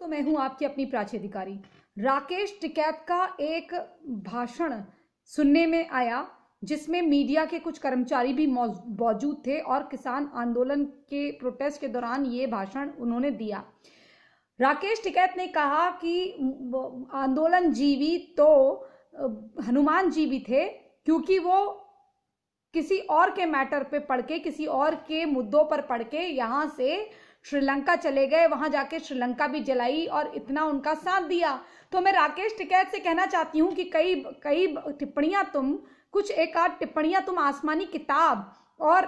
तो मैं हूं आपकी अपनी प्राची अधिकारी। राकेश टिकैत का एक भाषण सुनने में आया जिसमें मीडिया के कुछ कर्मचारी भी मौजूद थे और किसान आंदोलन के प्रोटेस्ट के दौरान ये भाषण उन्होंने दिया। राकेश टिकैत ने कहा कि आंदोलन जीवी तो हनुमान जी भी थे, क्योंकि वो किसी और के मैटर पे पढ़ के, किसी और के मुद्दों पर पढ़ के यहाँ से श्रीलंका चले गए, वहां जाके श्रीलंका भी जलाई और इतना उनका साथ दिया। तो मैं राकेश टिकैत से कहना चाहती हूँ कि कई टिप्पणियां कुछ एक आध टिप्पणियां तुम आसमानी किताब और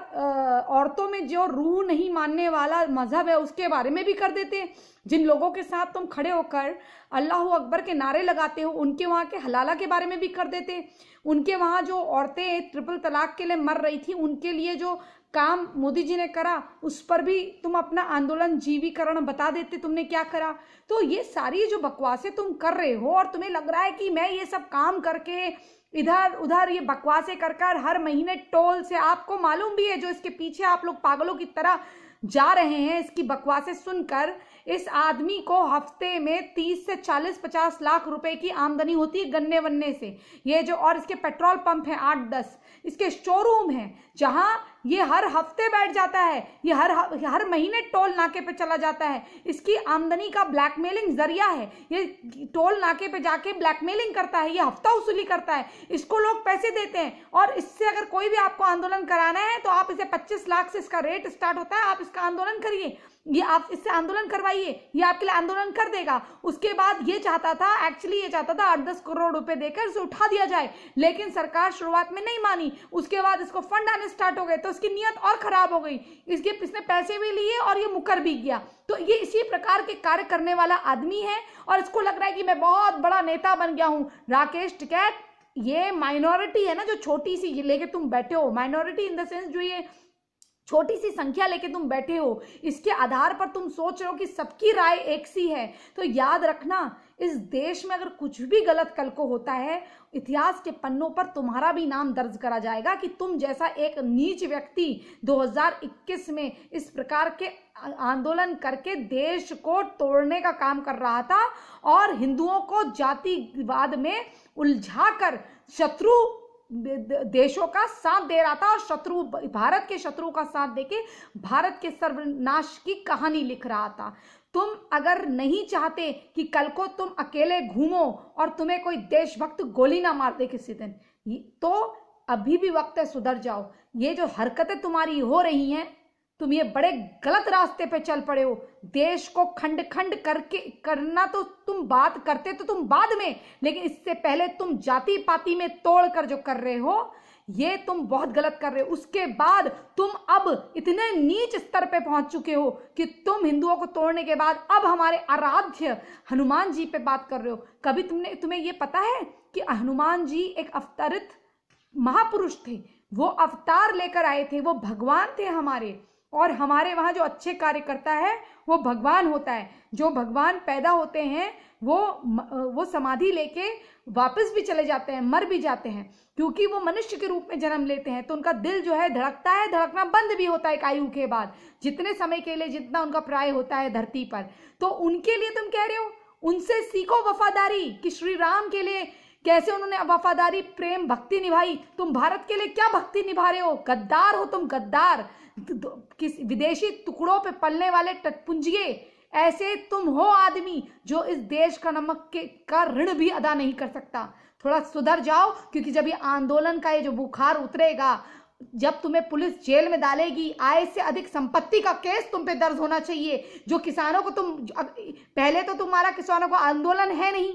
औरतों में जो रूह नहीं मानने वाला मजहब है उसके बारे में भी कर देते। जिन लोगों के साथ तुम खड़े होकर अल्लाह अकबर के नारे लगाते हो उनके वहां के हलाला के बारे में भी कर देते। उनके वहां जो औरतें ट्रिपल तलाक के लिए मर रही थी उनके लिए जो काम मोदी जी ने करा उस पर भी तुम अपना आंदोलन जीवीकरण बता देते तुमने क्या करा। तो ये सारी जो बकवासें तुम कर रहे हो और तुम्हें लग रहा है कि मैं ये सब काम करके इधर उधर ये बकवासें कर हर महीने टोल से, आपको मालूम भी है जो इसके पीछे आप लोग पागलों की तरह जा रहे हैं इसकी बकवासें सुनकर। इस आदमी को हफ्ते में 30 से 40-50 लाख रुपए की आमदनी होती है गन्ने वन्ने से। ये जो और इसके पेट्रोल पंप है 8-10, इसके शोरूम है जहां ये हर हफ्ते बैठ जाता है, ये हर महीने टोल नाके पे चला जाता है। इसकी आमदनी का ब्लैकमेलिंग जरिया है, ये टोल नाके पे जाके ब्लैकमेलिंग करता है, ये हफ्ता वसूली करता है, इसको लोग पैसे देते हैं। और इससे अगर कोई भी आपको आंदोलन कराना है तो आप इसे 25 लाख से इसका रेट स्टार्ट होता है, आप इसका आंदोलन करिए, ये आप इससे आंदोलन करवाइए, ये आपके लिए आंदोलन कर देगा। उसके बाद ये चाहता था 8-10 करोड़ रुपए देकर इसे उठा दिया जाए, लेकिन सरकार शुरुआत में नहीं मानी। उसके बाद इसको फंड आने स्टार्ट हो गए तो इसकी नीयत और खराब हो गई, इसने पैसे भी लिए और ये मुकर भी गया। तो ये इसी प्रकार के कार्य करने वाला आदमी है और इसको लग रहा है कि मैं बहुत बड़ा नेता बन गया हूं। राकेश टिकैत, ये माइनॉरिटी है ना जो छोटी सी लेके तुम बैठे हो, माइनॉरिटी इन द सेंस जो ये छोटी सी संख्या लेके तुम बैठे हो, इसके आधार पर तुम सोच रहे हो कि सबकी राय एक सी है। तो याद रखना, इस देश में अगर कुछ भी गलत कल को होता है इतिहास के पन्नों पर तुम्हारा भी नाम दर्ज करा जाएगा कि तुम जैसा एक नीच व्यक्ति 2021 में इस प्रकार के आंदोलन करके देश को तोड़ने का काम कर रहा था और हिंदुओं को जातिवाद में उलझाकर शत्रु देशों का साथ दे रहा था और भारत के शत्रु का साथ देके भारत के सर्वनाश की कहानी लिख रहा था। तुम अगर नहीं चाहते कि कल को तुम अकेले घूमो और तुम्हें कोई देशभक्त गोली ना मार दे किसी दिन, तो अभी भी वक्त है, सुधर जाओ। ये जो हरकतें तुम्हारी हो रही हैं, तुम ये बड़े गलत रास्ते पे चल पड़े हो। देश को खंड खंड करके करना तो तुम बात करते तो तुम बाद में, लेकिन इससे पहले तुम जाति पाति में तोड़ कर जो कर रहे हो ये तुम बहुत गलत कर रहे हो। उसके बाद तुम अब इतने नीच स्तर पे पहुंच चुके हो कि तुम हिंदुओं को तोड़ने के बाद अब हमारे आराध्य हनुमान जी पे बात कर रहे हो। कभी तुम्हें ये पता है कि हनुमान जी एक अवतरित महापुरुष थे, वो अवतार लेकर आए थे, वो भगवान थे हमारे। और हमारे वहां जो अच्छे कार्य करता है वो भगवान होता है। जो भगवान पैदा होते हैं वो समाधि लेके वापस भी चले जाते हैं, मर भी जाते हैं, क्योंकि वो मनुष्य के रूप में जन्म लेते हैं। तो उनका दिल जो है धड़कता है, धड़कना बंद भी होता है एक आयु के बाद, जितने समय के लिए जितना उनका प्राय होता है धरती पर। तो उनके लिए तुम कह रहे हो, उनसे सीखो वफादारी कि श्री राम के लिए कैसे उन्होंने वफादारी प्रेम भक्ति निभाई। तुम भारत के लिए क्या भक्ति निभा रहे हो? गद्दार हो तुम, गद्दार, किस विदेशी टुकड़ों पे पलने वाले टटपुंजिए। ऐसे तुम हो आदमी जो इस देश का नमक का ऋण भी अदा नहीं कर सकता। थोड़ा सुधर जाओ, क्योंकि जब ये आंदोलन का ये जो बुखार उतरेगा, जब तुम्हें पुलिस जेल में डालेगी, आय से अधिक संपत्ति का केस तुम पे दर्ज होना चाहिए। जो किसानों को पहले तो तुम्हारा किसानों को आंदोलन है नहीं,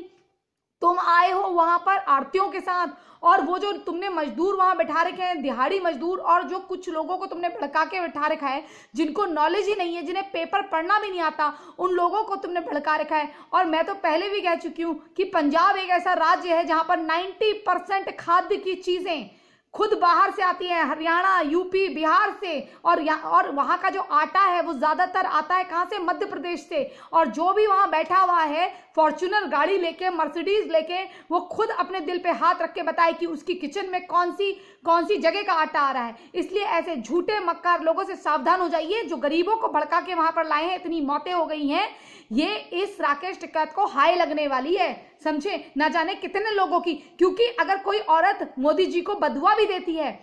तुम आए हो वहां पर आड़तियों के साथ, और वो जो तुमने मजदूर वहां बैठा रखे हैं, दिहाड़ी मजदूर, और जो कुछ लोगों को तुमने भड़का के बैठा रखा है जिनको नॉलेज ही नहीं है, जिन्हें पेपर पढ़ना भी नहीं आता, उन लोगों को तुमने भड़का रखा है। और मैं तो पहले भी कह चुकी हूं कि पंजाब एक ऐसा राज्य है जहां पर 90% खाद्य की चीजें खुद बाहर से आती है, हरियाणा, यूपी, बिहार से, और वहां का जो आटा है वो ज्यादातर आता है कहां से? मध्य प्रदेश से। और जो भी वहां बैठा हुआ है फॉर्च्यूनर गाड़ी लेके, मर्सिडीज लेके, वो खुद अपने दिल पे हाथ रख के बताए कि उसकी किचन में कौन सी जगह का आटा आ रहा है। इसलिए ऐसे झूठे मक्कार लोगों से सावधान हो जाइए जो गरीबों को भड़का के वहां पर लाए हैं। इतनी मौतें हो गई हैं, ये इस राकेश टिकैत को हाय लगने वाली है, समझे? ना जाने कितने लोगों की, क्योंकि अगर कोई औरत मोदी जी को बदुआ भी देती है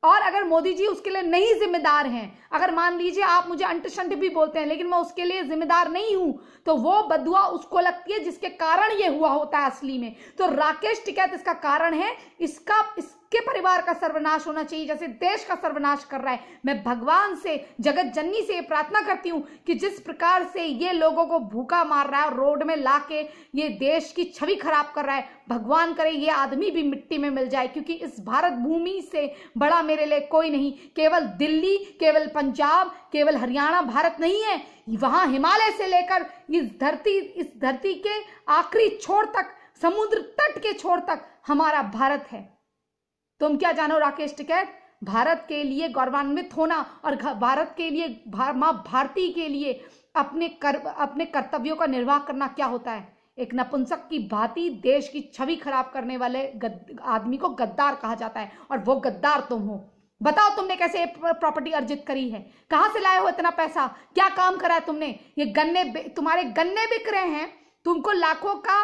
और अगर मोदी जी उसके लिए नहीं जिम्मेदार हैं, अगर मान लीजिए आप मुझे अंट शंट भी बोलते हैं लेकिन मैं उसके लिए जिम्मेदार नहीं हूं, तो वो बदुआ उसको लगती है जिसके कारण ये हुआ होता है असली में। तो राकेश टिकैत इसका कारण है। इसके परिवार का सर्वनाश होना चाहिए जैसे देश का सर्वनाश कर रहा है। मैं भगवान से, जगत जननी से ये प्रार्थना करती हूं कि जिस प्रकार से ये लोगों को भूखा मार रहा है और रोड में लाके ये देश की छवि खराब कर रहा है, भगवान करे ये आदमी भी मिट्टी में मिल जाए, क्योंकि इस भारत भूमि से बड़ा मेरे लिए कोई नहीं। केवल दिल्ली, केवल पंजाब, केवल हरियाणा भारत नहीं है, वहां हिमालय से लेकर इस धरती के आखिरी छोर तक, समुद्र तट के छोर तक हमारा भारत है। तुम क्या जानो राकेश टिकैत? भारत के लिए गौरवान्वित होना और भारत के लिए, मां भारती के लिए अपने कर्तव्यों का निर्वाह करना क्या होता है? एक नपुंसक की भांति देश की छवि खराब करने वाले आदमी को गद्दार कहा जाता है, और वो गद्दार तुम हो। बताओ तुमने कैसे प्रॉपर्टी अर्जित करी है? कहां से लाए हो इतना पैसा? क्या काम करा है तुमने? ये तुम्हारे गन्ने बिक रहे हैं, तुमको लाखों का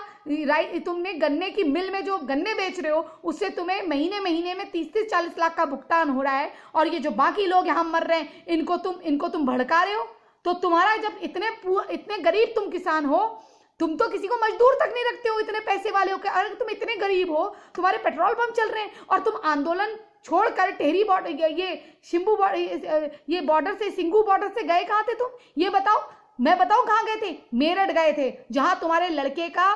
तुमने गन्ने की मिल में जो गन्ने बेच रहे हो उससे तुम्हें महीने में 30-40 लाख का भुगतान हो रहा है, और ये जो बाकी लोग यहाँ मर रहे हैं इनको तुम भड़का रहे हो। तो तुम्हारा जब इतने गरीब तुम किसान हो, तुम तो किसी को मजदूर तक नहीं रखते हो, इतने पैसे वाले हो। अगर तुम इतने गरीब हो, तुम्हारे पेट्रोल पंप चल रहे हैं और तुम आंदोलन छोड़कर टेहरी बॉर्डर, ये बॉर्डर से, सिंगू बॉर्डर से गए कहां थे तुम? ये बताओ। मैं बताऊं कहां गए थे? मेरठ गए थे, जहां तुम्हारे लड़के का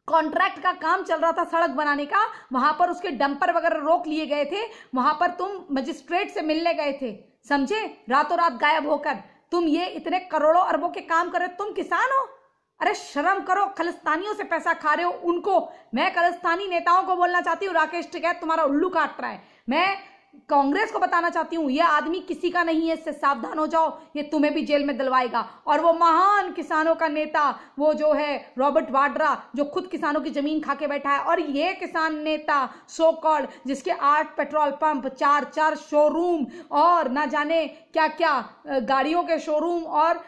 कॉन्ट्रैक्ट का काम चल रहा था सड़क बनाने का। वहां पर उसके डंपर वगैरह रोक लिए गए थे, वहां पर तुम मजिस्ट्रेट से मिलने गए थे, समझे? रातों रात गायब होकर तुम ये इतने करोड़ों अरबों के काम कर रहे, तुम किसान हो? अरे शर्म करो, खलिस्तानियों से पैसा खा रहे हो उनको। मैं खलिस्तानी नेताओं को बोलना चाहती हूँ, राकेश टिकैत तुम्हारा उल्लू काट रहा है। मैं कांग्रेस को बताना चाहती हूँ, यह आदमी किसी का नहीं है, इससे सावधान हो जाओ, ये तुम्हें भी जेल में दिलवाएगा। और वो महान किसानों का नेता, वो जो है रॉबर्ट वाड्रा, जो खुद किसानों की जमीन खा के बैठा है, और ये किसान नेता सो कॉल्ड, जिसके 8 पेट्रोल पंप, 4 शोरूम और ना जाने क्या क्या गाड़ियों के शोरूम, और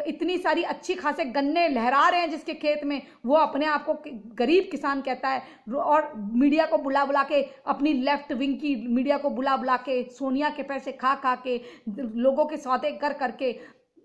इतनी सारी अच्छी खासे गन्ने लहरा रहे हैं जिसके खेत में, वो अपने आप को गरीब किसान कहता है। और मीडिया को बुला बुला के, अपनी लेफ्ट विंग की मीडिया को बुला बुला के, सोनिया के पैसे खा खा के, लोगों के सौदे कर करके,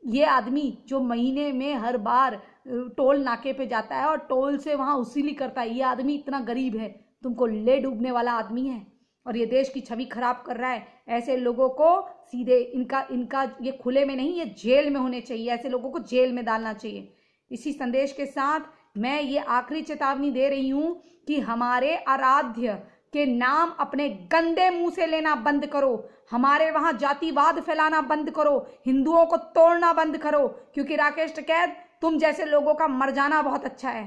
ये आदमी जो महीने में हर बार टोल नाके पे जाता है और टोल से वहां उसूली करता है, ये आदमी इतना गरीब है, तुमको ले डूबने वाला आदमी है और ये देश की छवि खराब कर रहा है। ऐसे लोगों को सीधे इनका ये खुले में नहीं, ये जेल में होने चाहिए, ऐसे लोगों को जेल में डालना चाहिए। इसी संदेश के साथ मैं ये आखिरी चेतावनी दे रही हूं कि हमारे आराध्य के नाम अपने गंदे मुंह से लेना बंद करो, हमारे वहां जातिवाद फैलाना बंद करो, हिंदुओं को तोड़ना बंद करो, क्योंकि राकेश टिकैत तुम जैसे लोगों का मर जाना बहुत अच्छा है।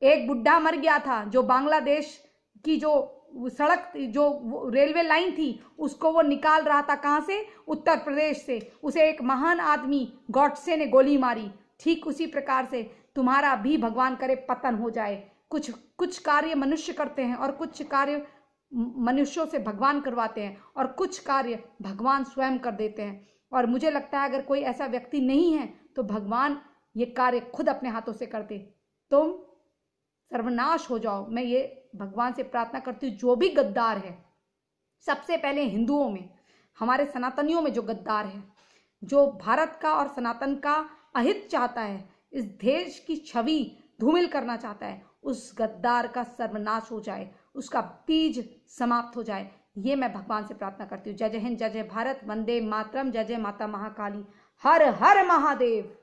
एक बुढ़ा मर गया था जो बांग्लादेश की जो सड़क, जो रेलवे लाइन थी, उसको वो निकाल रहा था, कहां से? उत्तर प्रदेश से। उसे एक महान आदमी गॉडसे ने गोली मारी। ठीक उसी प्रकार से तुम्हारा भी भगवान करे पतन हो जाए। कुछ कार्य मनुष्य करते हैं और कुछ कार्य मनुष्यों से भगवान करवाते हैं, और कुछ कार्य भगवान स्वयं कर देते हैं। और मुझे लगता है अगर कोई ऐसा व्यक्ति नहीं है तो भगवान ये कार्य खुद अपने हाथों से कर दे, तुम सर्वनाश हो जाओ। मैं ये भगवान से प्रार्थना करती हूँ, जो भी गद्दार है, सबसे पहले हिंदुओं में, हमारे सनातनियों में जो गद्दार है, जो भारत का और सनातन का अहित चाहता है, इस देश की छवि धूमिल करना चाहता है, उस गद्दार का सर्वनाश हो जाए, उसका बीज समाप्त हो जाए। ये मैं भगवान से प्रार्थना करती हूँ। जय जय हिंद, जय जय भारत, वंदे मातरम, जय जय माता महाकाली, हर हर महादेव।